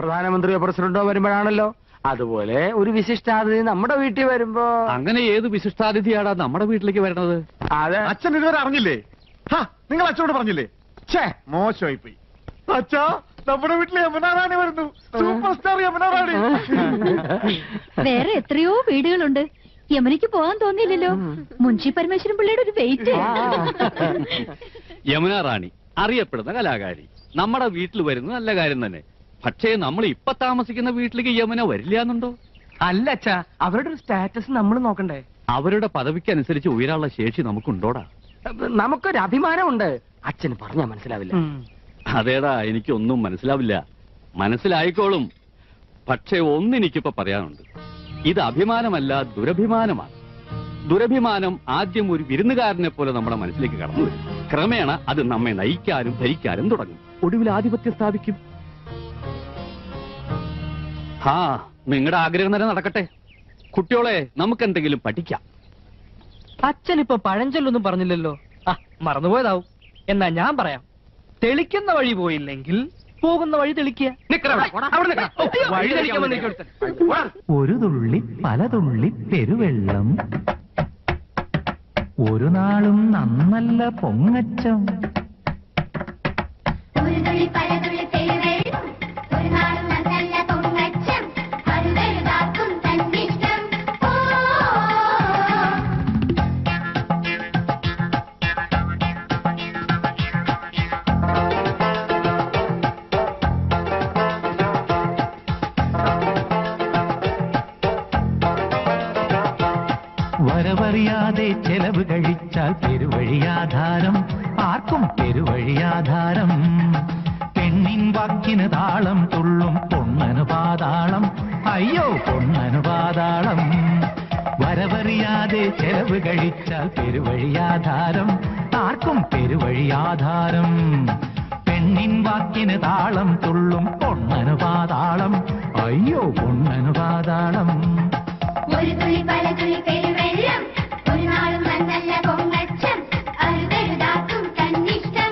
പ്രധാനമന്ത്രിയോ പ്രസിഡന്റോ വരുമ്പോഴാണല്ലോ. അതുപോലെ ഒരു വിശിഷ്ടാതിഥി നമ്മുടെ വീട്ടിൽ വരുമ്പോ. അങ്ങനെ ഏത് വിശിഷ്ടാതിഥിയാടാ നമ്മുടെ വീട്ടിലേക്ക് വരണത്? അതെ, അച്ഛൻ ഇതുവരെ അറിഞ്ഞില്ലേ? നിങ്ങൾ അച്ഛനോട് പറഞ്ഞില്ലേ? മോശമായി പോയി. അച്ഛാ, നമ്മുടെ വീട്ടിൽ യമുനാറാണി വരുന്നു. Super star Yamunarani. വേറെ എത്രയോ വീടുകളുണ്ട്, യമനിക്ക് പോകാൻ തോന്നിയില്ലല്ലോ. മുൻഷി പരമേശ്വരൻ പിള്ളയുടെ ഒരു വെയിറ്റ്. യമുന റാണി അറിയപ്പെടുന്ന കലാകാരി നമ്മുടെ വീട്ടിൽ വരുന്നത് നല്ല കാര്യം തന്നെ. പക്ഷേ നമ്മൾ ഇപ്പൊ താമസിക്കുന്ന വീട്ടിലേക്ക് യമുന വരില്ല എന്നുണ്ടോ? അല്ല അച്ഛാ, അവരുടെ ഒരു സ്റ്റാറ്റസ് നമ്മൾ നോക്കണ്ടേ? അവരുടെ പദവിക്കനുസരിച്ച് ഉയരാനുള്ള ശേഷി നമുക്കുണ്ടോടാ? നമുക്കൊരു അഭിമാനമുണ്ട്. അച്ഛന് പറഞ്ഞാ മനസ്സിലാവില്ല. അതേടാ, എനിക്കൊന്നും മനസ്സിലാവില്ല. മനസ്സിലായിക്കോളും. പക്ഷേ ഒന്നെനിക്കിപ്പോ പറയാനുണ്ട്. ഇത് അഭിമാനമല്ല, ദുരഭിമാനമാണ്. ദുരഭിമാനം ആദ്യം ഒരു വിരുന്നുകാരനെ പോലെ നമ്മുടെ മനസ്സിലേക്ക് കടന്നു വരും. ക്രമേണ അത് നമ്മെ നയിക്കാനും ഭരിക്കാനും തുടങ്ങും. ഒടുവിൽ ആധിപത്യം സ്ഥാപിക്കും. നിങ്ങളുടെ ആഗ്രഹം തന്നെ നടക്കട്ടെ. കുട്ടിയോളെ, നമുക്കെന്തെങ്കിലും പഠിക്കാം. അച്ഛനിപ്പോ പഴഞ്ചൊല്ലൊന്നും പറഞ്ഞില്ലല്ലോ. മറന്നുപോയതാവും. എന്നാ ഞാൻ പറയാം. തെളിക്കുന്ന വഴി പോയില്ലെങ്കിൽ പോകുന്ന വഴി തെളിക്കുക. ഒരു തുള്ളി പല തുള്ളി പെരുവെള്ളം, ഒരു നാളും നന്നല്ല പൊങ്ങച്ചം. വരവറിയാതെ ചെലവ് കഴിച്ചാൽ പെരുവഴിയാധാരം, ആർക്കും പെരുവഴിയാധാരം. പെണ്ണിൻ വാക്കിന് താളം തുള്ളും പൊണ്ണനു പാതാളം, അയ്യോ പൊണ്ണനു പാതാളം. വരവറിയാതെ ചെലവ് കഴിച്ചാൽ പെരുവഴിയാധാരം, ആർക്കും പെരുവഴിയാധാരം. പെണ്ണിൻ വാക്കിന് താളം തുള്ളും പൊണ്ണനു പാതാളം, അയ്യോ പൊണ്ണനു പാതാളം. ഒരു തുള്ളി പല തുള്ളി പെരുവെള്ളം, ഒരു നാളും നന്നല്ല പൊങ്ങച്ചം, അരുതരുതാക്കും തന്നിഷ്ടം.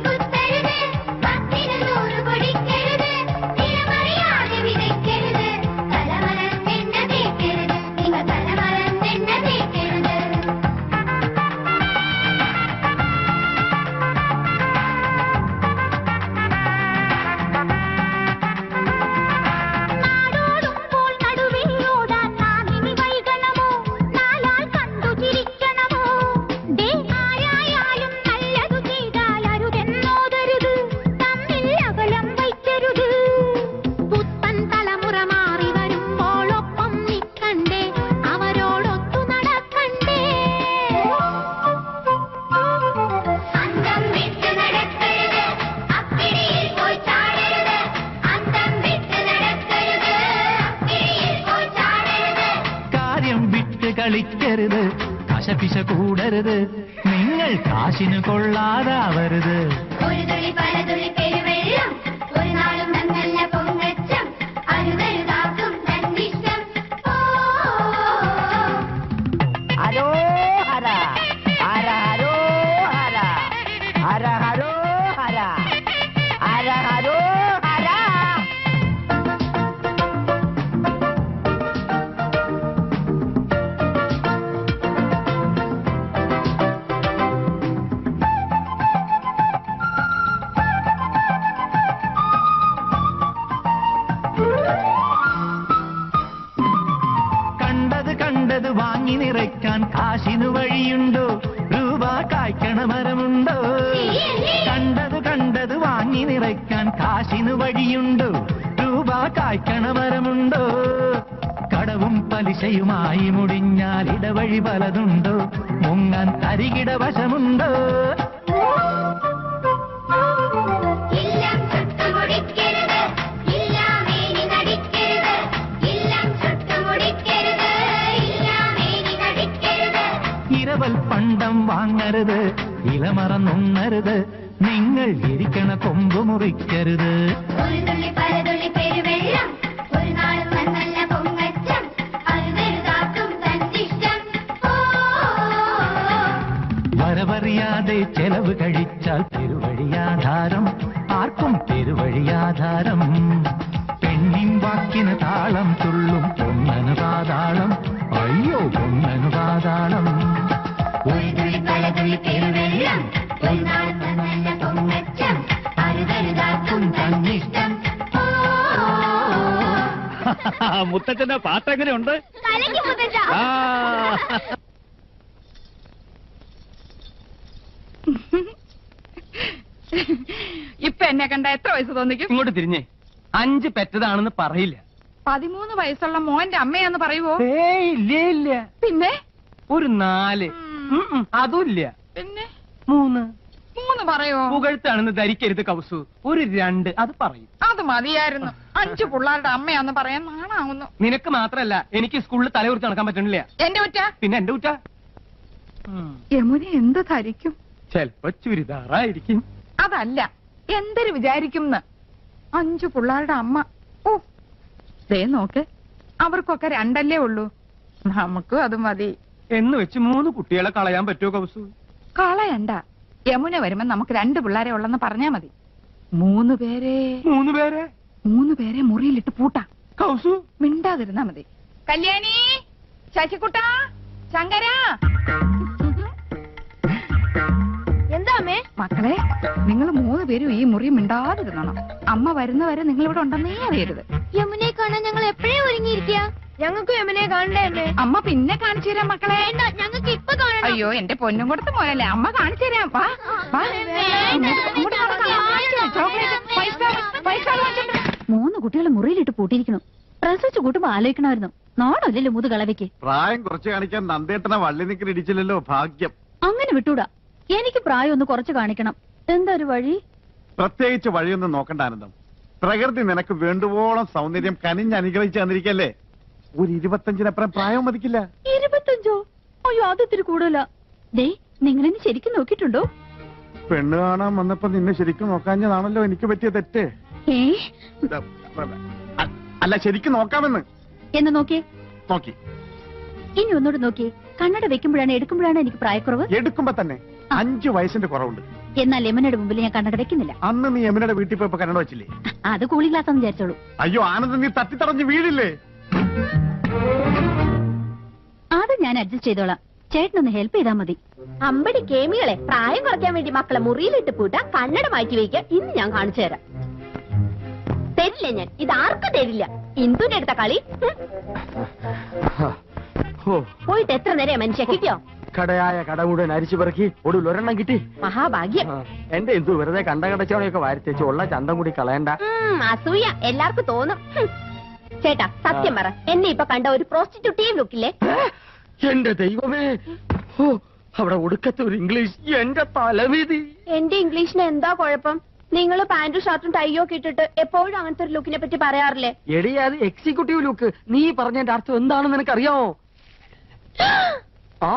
കുത്തരുത്, പത്തിന് 100 കൊടിക്കരുത്, നിലമറിയാതെ വിതയ്ക്കരുത്, തലമറന്നെണ്ണ തേക്കരുത്, നിങ്ങൾ തലമറന്നെണ്ണ തേക്കരുത്. കളിക്കരുത്, കശപിശ കൂടരുത്, നിങ്ങൾ കാശിന് കൊള്ളാതാവരുത്. ഒരു തുള്ളി പല തുള്ളി പെരുവെള്ളം, ഒരു നാളും നന്നല്ല പൊങ്ങച്ചം, അരുതരുതാക്കും തന്നിഷ്ടം. ഹരോ ഹര ഹര ഹരോ ഹര ഹര ഹരോ ഹര ഹര ഹരോ ഹര. കണ്ടത് വാങ്ങി നിറയ്ക്കാൻ കാശിനു വഴിയുണ്ടോ? രൂപ കായ്ക്കണ മരമുണ്ടോ? കണ്ടത് വാങ്ങി നിറയ്ക്കാൻ കാശിനു വഴിയുണ്ടോ? രൂപ കായ്ക്കണ മരമുണ്ടോ? കടവും പലിശയുമായി മുടിഞ്ഞാൽ ഇടവഴി പലതുണ്ടോ? മുങ്ങാൻ തരികിട വശമുണ്ടോ? ഇരവൽ പണ്ടം വാങ്ങരുത്, ഇലമറന്നുണ്ണരുത്, നിങ്ങൾ ഇരിക്കണ കൊമ്പ് മുറിക്കരുത്. ഒരു തുള്ളി പല തുള്ളി പെരുവെള്ളം, ഒരു നാളും നന്നല്ല പൊങ്ങച്ചം, അരുതരുതാക്കും തന്നിഷ്ടം. വാക്കിന് താളം തുള്ളും പൊന്നനു പാതാളം. അയ്യോ പൊന്നനു പാതാളം. ഒരു തുള്ളി പല തുള്ളി പെരുവെള്ളം ഒരു നാളും നന്നല്ല പൊങ്ങച്ചം അരുതരുതാക്കും തന്നിഷ്ടം. മുത്തച്ഛന്റെ പാട്ടെങ്ങനെയുണ്ട്? ആ ഇപ്പൊ എന്നെ കണ്ട എത്ര വയസ്സ് തോന്നിക്കും? ഇങ്ങോട്ട് തിരിഞ്ഞേ, 5 പെറ്റതാണെന്ന് പറയില്ല. 13 വയസ്സുള്ള മോന്റെ അമ്മയാന്ന് പറയുവോ? ഏയ് ഇല്ല ഇല്ല. പിന്നെ ഒരു 4. അതും ഇല്ല. പിന്നെ 3. 3 പറയുവോ? പുകഴ്ത്താണെന്ന് ധരിക്കരുത് കൗസു. ഒരു 2 അത് പറയും. അത് മതിയായിരുന്നു. 5 പിള്ളേരുടെ അമ്മയാന്ന് പറയാൻ നാണാവുന്നു. നിനക്ക് മാത്രല്ല, എനിക്ക് സ്കൂളിൽ തലകുറിച്ച് നടക്കാൻ പറ്റണില്ല. എന്റെ കുറ്റ? പിന്നെ എന്റെ കുറ്റ. യമുന എന്ത് ധരിക്കും? ചെലപ്പോ ചുരിദാറായിരിക്കും. അതല്ല, എന്തൊരു വിചാരിക്കും 5 പിള്ളേരുടെ അമ്മ. ഓ ദേ നോക്ക്, അവർക്കൊക്കെ 2 ഉള്ളൂ. നമുക്കും അത് മതി എന്ന് വെച്ച് 3 കുട്ടികളെ കളയാൻ പറ്റുമോ കൗസു? കളയണ്ട. യമുന വരുമ്പോ നമുക്ക് 2 പിള്ളേരെ ഉള്ളെന്ന് പറഞ്ഞാ മതി. 3 പേരെ 3 പേരെ മുറിയിലിട്ട് പൂട്ടാം. കൗസു മിണ്ടാതിരുന്നാ മതി. കല്യാണി, ശശികുട്ട, ശങ്കര. എന്താ അമ്മേ? മക്കളെ, നിങ്ങൾ 3 പേരും ഈ മുറി മിണ്ടാതിരുന്നണം. അമ്മ വരുന്നവരെ നിങ്ങൾ ഇവിടെ ഉണ്ടെന്നേ അറിയരുത്. യമുനെ കാണാൻ ഞങ്ങൾ എപ്പോഴേ ഒരുങ്ങിയിരിക്കുക. ഞങ്ങൾക്ക് യമുനെ കാണണ്ടേ അമ്മേ? അമ്മ പിന്നെ കാണിച്ചു തരാം മക്കളെ. ഞങ്ങൾക്ക് ഇപ്പൊ കാണണം. അയ്യോ, എന്റെ പൊന്നും കൊടുത്ത മോനല്ലേ, അമ്മ കാണിച്ചു തരാം. വാ വാ. അങ്ങോട്ട് നടക്കാം. ചോക്ലേറ്റ്, 5 സ്റ്റാർ വാങ്ങിച്ചോണ്ട് വാ. 3 കുട്ടികളെ മുറിയിലിട്ട് പൂട്ടിയിരിക്കണം. പ്രസവിച്ചു കൂട്ടുമ്പോ ആലോചിക്കണമായിരുന്നു. നാണല്ലോ മുതു കളവയ്ക്ക്. പ്രായം കുറച്ച് കാണിക്കാൻ നന്ദേട്ടനെ വള്ളി നിക്കൽ ഇടിച്ചില്ലല്ലോ, ഭാഗ്യം. അങ്ങനെ വിട്ടൂടാ. എനിക്ക് പ്രായം ഒന്ന് കുറച്ച് കാണിക്കണം. എന്താ ഒരു വഴി? പ്രത്യേകിച്ച് വഴിയൊന്നും നോക്കണ്ട ആനന്ദം. പ്രകൃതി നിനക്ക് വേണ്ടുവോളം സൗന്ദര്യം കനിഞ്ഞ് അനുഗ്രഹിച്ചു തന്നിരിക്കല്ലേ. ഒരു 25-നപ്പുറം പ്രായം മതിക്കില്ല. 25? അയ്യോ, അതിത്തിരി കൂടുതലാ. ദേ, നിങ്ങളെന്നെ ശരിക്കും നോക്കിയിട്ടുണ്ടോ? പെണ്ണ് കാണാൻ വന്നപ്പോ നിന്നെ ശരിക്കും നോക്കാഞ്ഞതാണല്ലോ എനിക്ക് പറ്റിയ തെറ്റ്. അല്ല, ശരിക്കും നോക്കാമെന്ന്. എന്ന് നോക്കിയേ. നോക്കി. ഇനി ഒന്നോട് നോക്കിയേ. കണ്ണട വെക്കുമ്പോഴാണ് എടുക്കുമ്പോഴാണ് എനിക്ക് പ്രായക്കുറവ്. എടുക്കുമ്പോ തന്നെ 5 വയസ്സിന്റെ കുറവുണ്ട്. എന്നാൽ യമുനയുടെ മുമ്പിൽ ഞാൻ കണ്ണട വെക്കുന്നില്ല. അന്ന് നീ യമുനയുടെ വീട്ടിൽ പോയപ്പോ കന്നഡ വെച്ചില്ലേ? അത് കൂളിംഗ് ഗ്ലാസ് എന്ന് വിചാരിച്ചോളൂ. അയ്യോ ആനന്ദ്, നീ തട്ടിത്തടഞ്ഞ് വീടില്ലേ? അത് ഞാൻ അഡ്ജസ്റ്റ് ചെയ്തോളാം. ചേട്ടനൊന്ന് ഹെൽപ്പ് ചെയ്താൽ മതി. അമ്പടി കേമികളെ, പ്രായം കുറയ്ക്കാൻ വേണ്ടി മക്കളെ മുറിയിലിട്ട് പൂട്ടാ, കണ്ണട മാറ്റി വയ്ക്കുക. ഇന്ന് ഞാൻ കാണിച്ചു തരാം. തരില്ല ഞാൻ, ഇത് ആർക്കും തരില്ല. ഇന്ദുന്റെ അടുത്ത കളി. പോയിട്ട് എത്ര നേരം മനുഷ്യ കിട്ടിയോ? കടയായ കട മുഴുവൻ അരിച്ചു പെറുക്കി ഒടുവിൽ ഒരെണ്ണം കിട്ടി. മഹാഭാഗ്യം. എന്റെ എന്തു വെറുതെ കണ്ടകടച്ചവണയൊക്കെ വാരിത്തേച്ച് ഉള്ള ചന്തം കൂടി കളയണ്ട. അസൂയ എല്ലാവർക്കും തോന്നും. ചേട്ടാ സത്യം പറ, എന്നെ ഇപ്പൊ കണ്ട ഒരു പ്രോസ്റ്റിറ്റ്യൂട്ടീവ് ലുക്കില്ലേ? എന്റെ ദൈവമേ, അവിടെ ഒടുക്കത്തെ ഒരു ഇംഗ്ലീഷ്, എന്റെ തലവിധി. എന്റെ ഇംഗ്ലീഷിന് എന്താ കുഴപ്പം? നിങ്ങൾ പാന്റും ഷർട്ടും ടൈയോ ഒക്കെ ഇട്ടിട്ട് എപ്പോഴും അങ്ങനത്തെ ഒരു ലുക്കിനെ പറ്റി പറയാറില്ലേ? എടി, അത് എക്സിക്യൂട്ടീവ് ലുക്ക്. നീ പറഞ്ഞതിന്റെ അർത്ഥം എന്താണെന്ന് നിനക്കറിയാമോ? ആ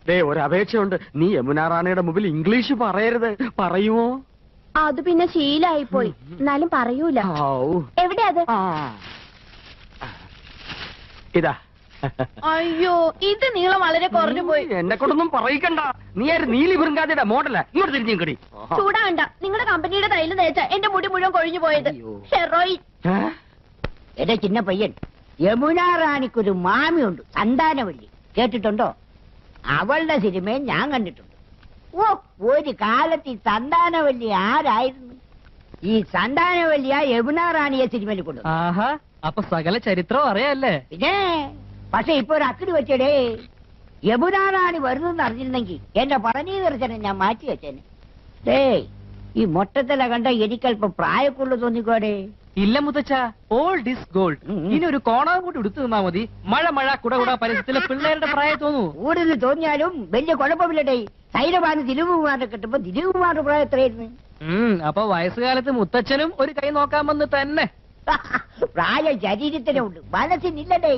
ദേ, ഒരു അപേക്ഷയുണ്ട്. നീ യമുന റാണിയുടെ മുമ്പിൽ ഇംഗ്ലീഷ് പറയരുത്. പറയുമോ? അത് പിന്നെ ശീലായിപ്പോയി. എന്നാലും പറയൂല. എവിടെ അത്? ഇതാ. അയ്യോ, ഇത് നീളം വളരെ കുറഞ്ഞു പോയി. എന്നെ കൊണ്ടൊന്നും പറയിക്കണ്ട. നീ ആര് നീലി ബൃങ്കാതിയുടെ മോഡലാ? ഇങ്ങോട്ട് തിരിഞ്ഞു കടി. ചൂടാണ്ട. നിങ്ങളുടെ കമ്പനിയുടെ തൈല് തേച്ച എന്റെ മുടി മുഴുവൻ കൊഴിഞ്ഞു പോയത്. ഹെറോയിൻ. എന്റെ ചിന്ന പയ്യൻ, യമുന റാണിക്കൊരു മാമിയുണ്ട്, സന്താനവല്ലി. കേട്ടിട്ടുണ്ടോ? അവളുടെ സിനിമയും ഞാൻ കണ്ടിട്ടുണ്ട്. ഓ, ഒരു കാലത്ത് ഈ സന്താനവല്ലി ആരായിരുന്നു? ഈ സന്താനവല്ലിയ യമുന റാണിയെ സിനിമയിൽ കൊണ്ടു. ആഹാ, അപ്പൊ സകല ചരിത്രം അറിയാല്ലേ? പിന്നെ പക്ഷെ ഇപ്പൊ ഒരു അക്കിടി വെച്ചടേ. യമുന റാണി വരുന്നെന്ന് അറിഞ്ഞിരുന്നെങ്കിൽ എന്റെ പളനി ദർശനം ഞാൻ മാറ്റി വെച്ചേനെ. ഈ മൊട്ടത്തില കണ്ട എനിക്കല്പം പ്രായക്കുള്ളു തോന്നിക്കോടെ. ഇല്ല മുത്തച്ഛ, ഓൾഡ് ഈസ് ഗോൾഡ്. ഇനി ഒരു കോണാൻ കൂടി എടുത്തു നിന്നാ മതി. മഴ മഴ കുട കുട പരിസരത്തിലെ പിള്ളേരുടെ പ്രായം തോന്നൂ. കൂടുതൽ തോന്നിയാലും വലിയ കുഴപ്പമില്ലടേ. സൈരബാന് ദിലീപകുമാറിനെ കിട്ടുമ്പോ ദിലീപകുമാറിന്റെ പ്രായം എത്രയായിരുന്നു? അപ്പൊ വയസ്സുകാലത്ത് മുത്തച്ഛനും ഒരു കൈ നോക്കാമെന്ന് തന്നെ. പ്രായം ശരീരത്തിനുണ്ട്, മനസ്സിനില്ലടേ.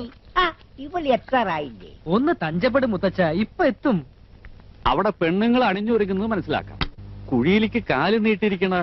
ഇവൾ എത്രയില്ലേ? ഒന്ന് തഞ്ചപ്പെടും മുത്തച്ഛ, ഇപ്പൊ എത്തും. അവിടെ പെണ്ണുങ്ങൾ അണിഞ്ഞൊരുങ്ങുന്നത് മനസ്സിലാക്കാം. കുഴിയിലേക്ക് കാല് നീട്ടിയിരിക്കണ